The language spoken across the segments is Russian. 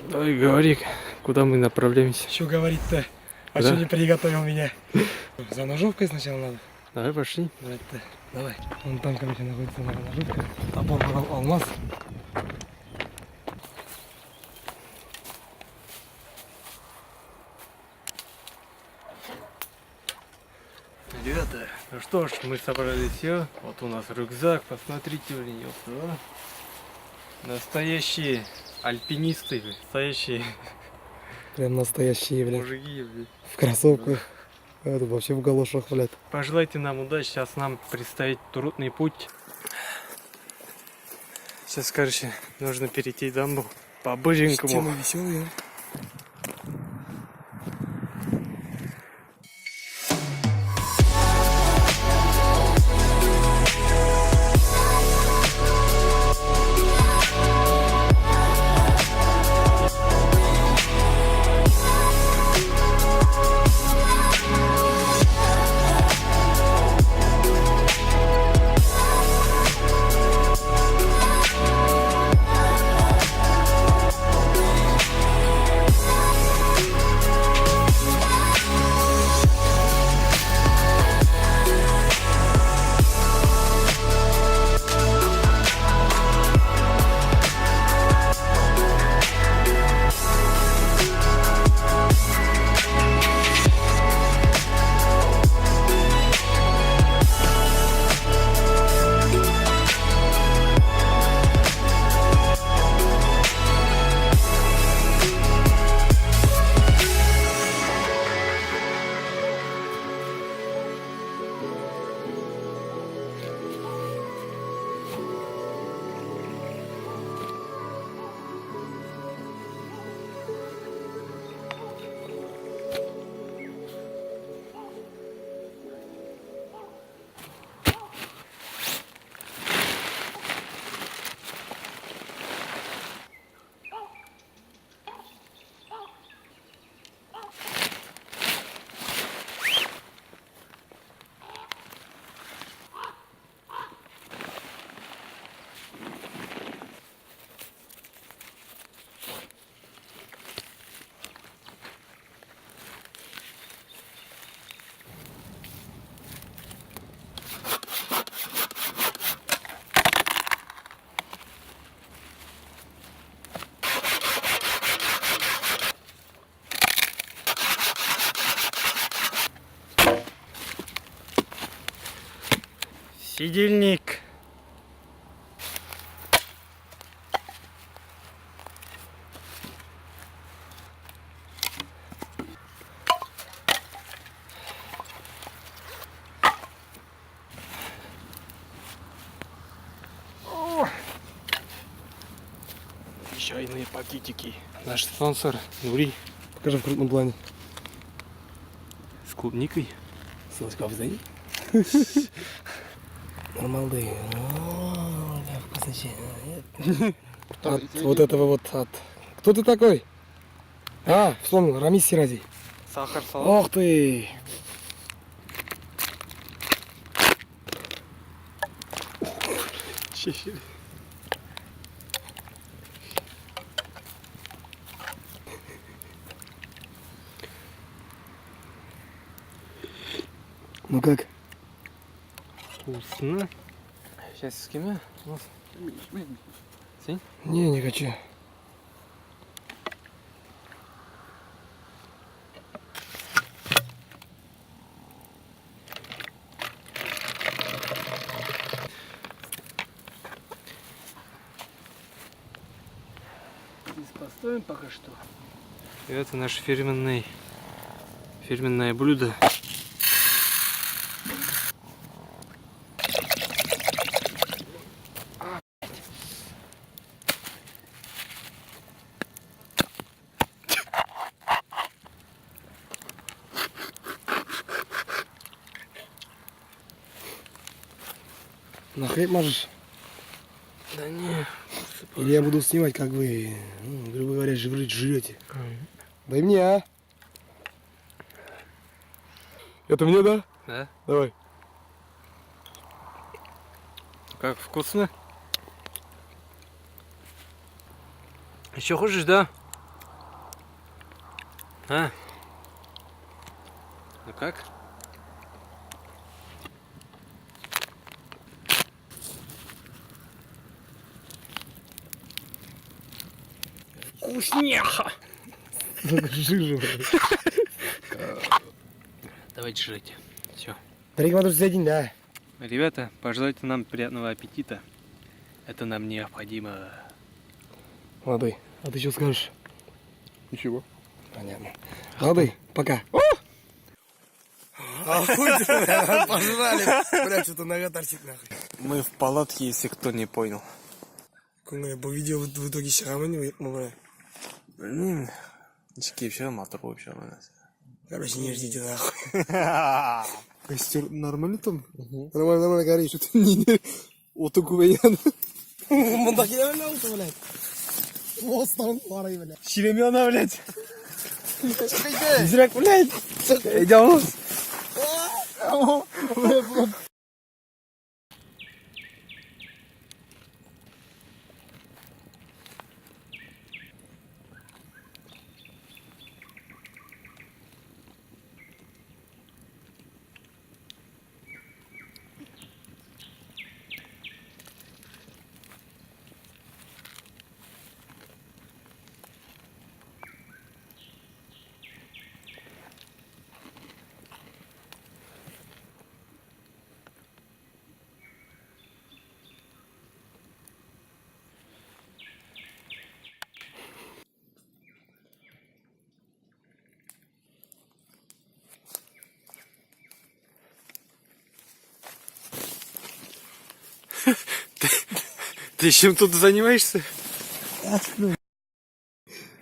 Давай говори, куда мы направляемся. Что говорить-то? А Да? что не приготовил меня? За ножовкой сначала надо. Давай пошли. Давай-то. Давай. Вон там, короче, находится моя ножовка. Топор брал алмаз. Ребята, ну что ж, мы собрали все. Вот у нас рюкзак, посмотрите, блин, ёпта, да? Настоящие альпинисты, настоящие Прям настоящие, блядь. мужики, блин. В кроссовках. Это вообще в галошах, блядь. Пожелайте нам удачи, сейчас нам предстоит трудный путь. Сейчас, короче, нужно перейти дамбу по-быренькому. Тема веселая. Сидельник. Чайные пакетики. Наш спонсор Нури Покажи в крупном плане. с клубникой. Ссылочка в описании. Нормалды. От вот этого вот от. Кто ты такой? А, вспомнил, Рамис Сирази. Сахар, салат. Ох ты! Ну как? Вкусно. Сейчас с кем? Не хочу. Здесь поставим пока что. И это наше фирменное блюдо. На хлеб можешь? Да не. Или я буду снимать, как вы, ну, грубо говоря, жрете. Дай мне, а? Это мне, да? Да? Давай. Как вкусно? Еще хочешь, да? А? Ну как? Вкусняха! Жижа, блядь. Давайте жрать. Все. Перекладывай за день, да. Ребята, пожелайте нам приятного аппетита. Это нам необходимо. Молодой, а ты что скажешь? Ничего. Понятно. Молодой, пока. Пожрали. Блядь, что-то нога торчит нахуй. Мы в палатке, если кто не понял. По видео в итоге шарамы не Блин, очки все, мотор вообще у нас. Короче, не ждите нахуй. Костер нормально там? Нормально горит, что-то не... Оты көбейген. Мында келемін алты, блядь. Осыдан барай, блядь. Черемена, блядь. Зряк, блядь. Идем. Ты чем тут занимаешься?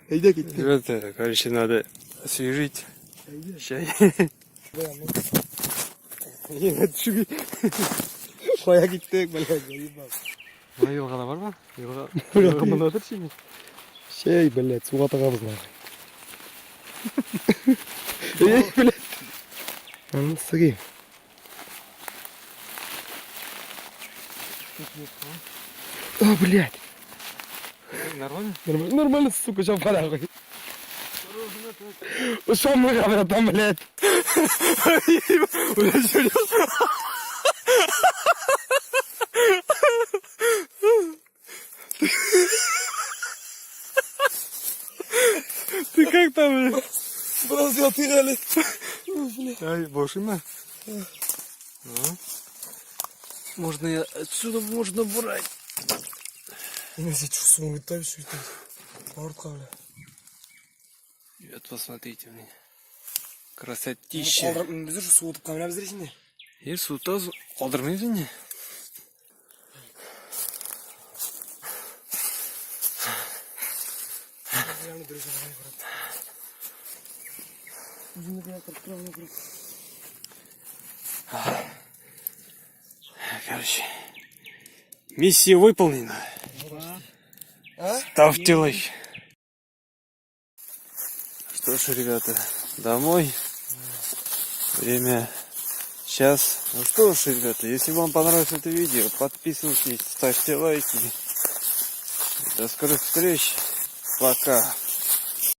Ребята, короче, надо освежить чай. Қоя кеттік, блядь, заебал. Елғана бар ма? Елға мына отыр сене. Шей, блядь, суға тағамыз нахуй. Ей, блядь. Аны сыги. А, блядь. Нормально? Нормально, сука, сейчас пора, нахуй. Ушел мы, братан, блядь. Ты как там, блядь? Просто отыграли. Ай, боже мой. Можно я отсюда можно брать. Ну, здесь что, суммы там все это. Портка, бля. Вот посмотрите мне. Красотища. Біз уже суытып камера біздересің де. Су тазу. Алдырмайсың не? Короче, миссия выполнена. Ставьте лайк. Что ж, ребята, домой. Время час. Ну что ж, ребята, если вам понравилось это видео, подписывайтесь, ставьте лайки. До скорых встреч. Пока.